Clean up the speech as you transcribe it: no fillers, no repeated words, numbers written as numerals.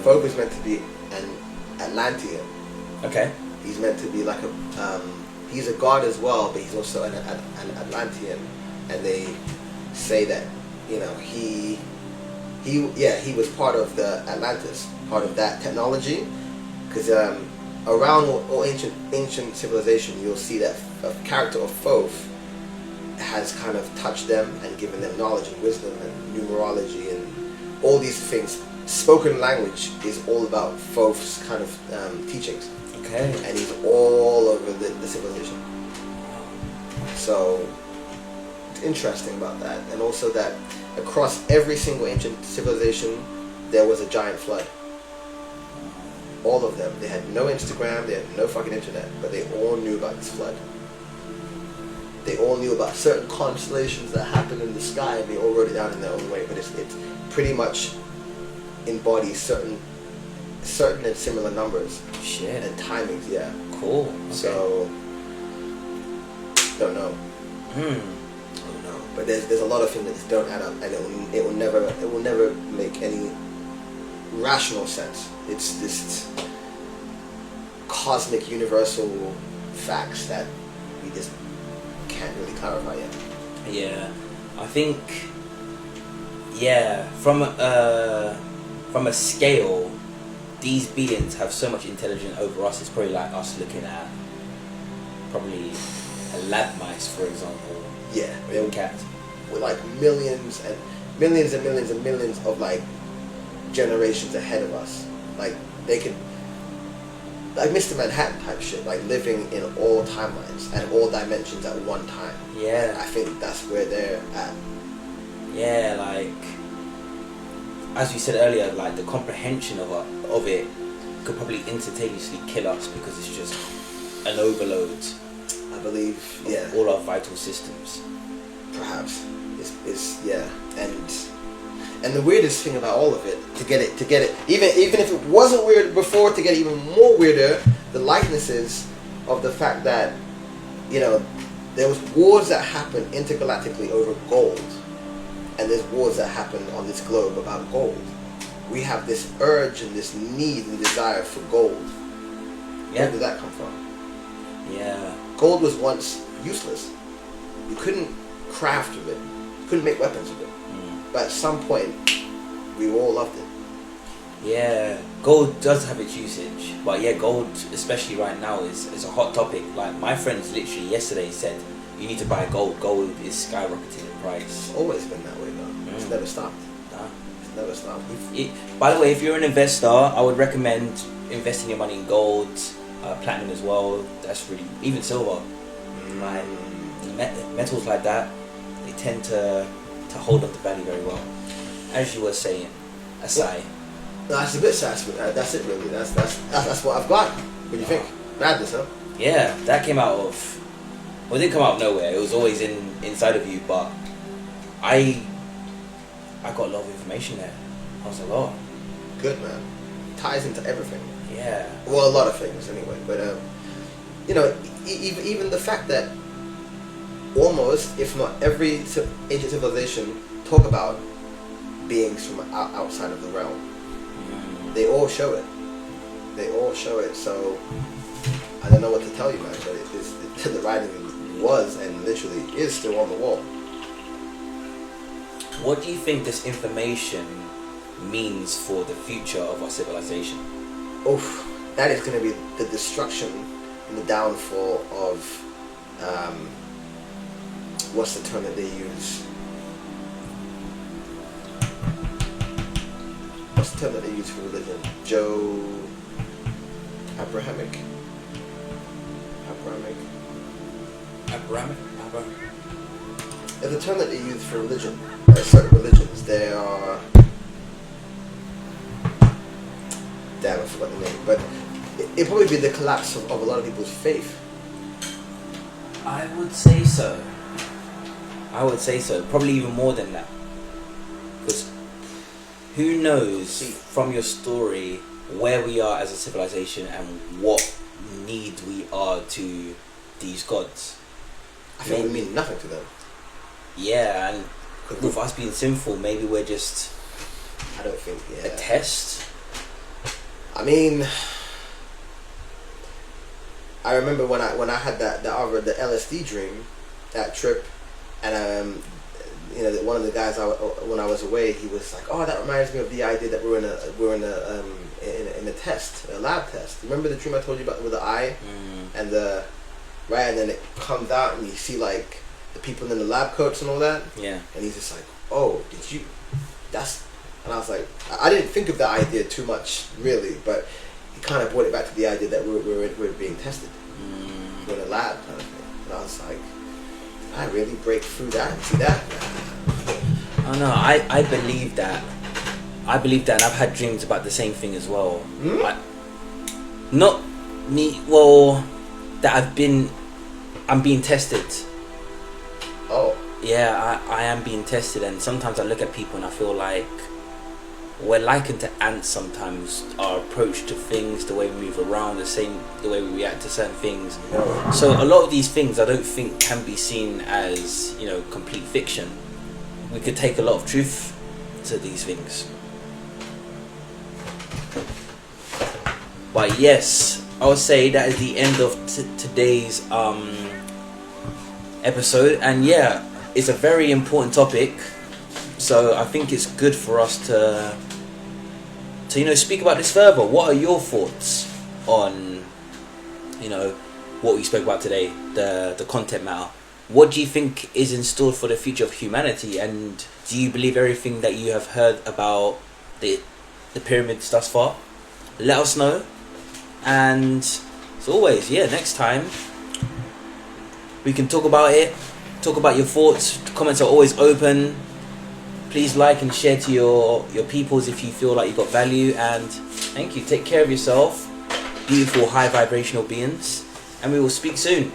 Thoth is meant to be an Atlantean. Okay. He's meant to be like he's a god as well, but he's also an Atlantean. And they say that, he was part of the Atlantis, part of that technology. Because around all ancient civilization, you'll see that a character of Thoth has kind of touched them and given them knowledge and wisdom and numerology and all these things. Spoken language is all about Thoth's kind of teachings. Okay. And he's all over the civilization. So it's interesting about that. And also that across every single ancient civilization, there was a giant flood. All of them. They had no Instagram, they had no fucking internet, but they all knew about this flood. They all knew about certain constellations that happened in the sky, and they all wrote it down in their own way. But it pretty much embodies certain and similar numbers. Shit. And timings. Yeah. Cool. Okay. So don't know. Don't know. But there's a lot of things that just don't add up, and it will never make any rational sense. It's just cosmic universal facts that we just can't really clarify yet. Yeah, I think from a scale, these beings have so much intelligence over us. It's probably like us looking at probably a lab mice, for example. Yeah, or cats with like millions and millions and millions and millions of like generations ahead of us. Like they could, like Mr. Manhattan type shit, like living in all timelines and all dimensions at one time. Yeah. I think that's where they're at. Yeah, like as you said earlier, like the comprehension of it could probably instantaneously kill us because it's just an overload. I believe, yeah. All our vital systems. Perhaps. It's yeah. And the weirdest thing about all of it, to get it, even if it wasn't weird before, to get even more weirder, the likenesses of the fact that, there was wars that happened intergalactically over gold, and there's wars that happen on this globe about gold. We have this urge and this need and desire for gold. Yeah. Where did that come from? Yeah. Gold was once useless. You couldn't craft with it. You couldn't make weapons with it. But at some point, we all loved it. Yeah, gold does have its usage, but yeah, gold, especially right now, is a hot topic. Like my friends literally yesterday said, you need to buy gold. Gold is skyrocketing in price. It's always been that way though. It's never stopped. Nah. It's never stopped. By the way, if you're an investor, I would recommend investing your money in gold, platinum as well. That's really, even silver. Like metals like that, they tend to hold up the value very well. As you were saying, aside. No, that's a bit sassy. That's it really. That's what I've got. What do you think? Madness, huh? Yeah, that came out of. Well, it didn't come out of nowhere. It was always inside of you, but I got a lot of information there. I was like, oh, good man. Ties into everything. Yeah. Well, a lot of things anyway. But even the fact that almost, if not every ancient civilization talk about beings from outside of the realm. They all show it. They all show it. So I don't know what to tell you, man. But the writing was and literally is still on the wall. What do you think this information means for the future of our civilization? Oof, that is going to be the destruction and the downfall of what's the term that they use? What's the term that they use for religion? Abrahamic. It's the term that they use for religion. Certain religions, they are... Damn, I forgot the name. But it'd probably be the collapse of a lot of people's faith. I would say so. Probably even more than that. Because who knows from your story where we are as a civilization and what need we are to these gods. I think we mean nothing to them. Yeah, and with us being sinful, maybe we're just I don't think a test. I mean, I remember when I had the LSD dream, that trip, and you know, one of the guys when I was away, he was like, "Oh, that reminds me of the idea that we're in a test, a lab test. Remember the dream I told you about with the eye and the right, and then it comes out and you see like the people in the lab coats and all that. Yeah. And he's just like, "Oh, did you? That's." And I was like, I didn't think of the idea too much really, but he kind of brought it back to the idea that we're being tested. We're in a lab kind of thing. And I was like, did I really break through that and see that? Oh no, I believe that. I believe that, and I've had dreams about the same thing as well. Not me. Well, that I'm being tested. Oh. Yeah, I am being tested, and sometimes I look at people and I feel like we're likened to ants sometimes. Our approach to things, the way we move around, the way we react to certain things. So a lot of these things I don't think can be seen as, you know, complete fiction. We could take a lot of truth to these things. But yes, I would say that is the end of today's episode, and yeah, it's a very important topic. So I think it's good for us to you know, speak about this further. What are your thoughts on, you know, what we spoke about today, the content matter? What do you think is in store for the future of humanity, and do you believe everything that you have heard about the pyramids thus far? Let us know. And as always, yeah, next time we can talk about it, talk about your thoughts. The comments are always open. Please like and share to your peoples if you feel like you got value. And thank you. Take care of yourself, beautiful high vibrational beings, and we will speak soon.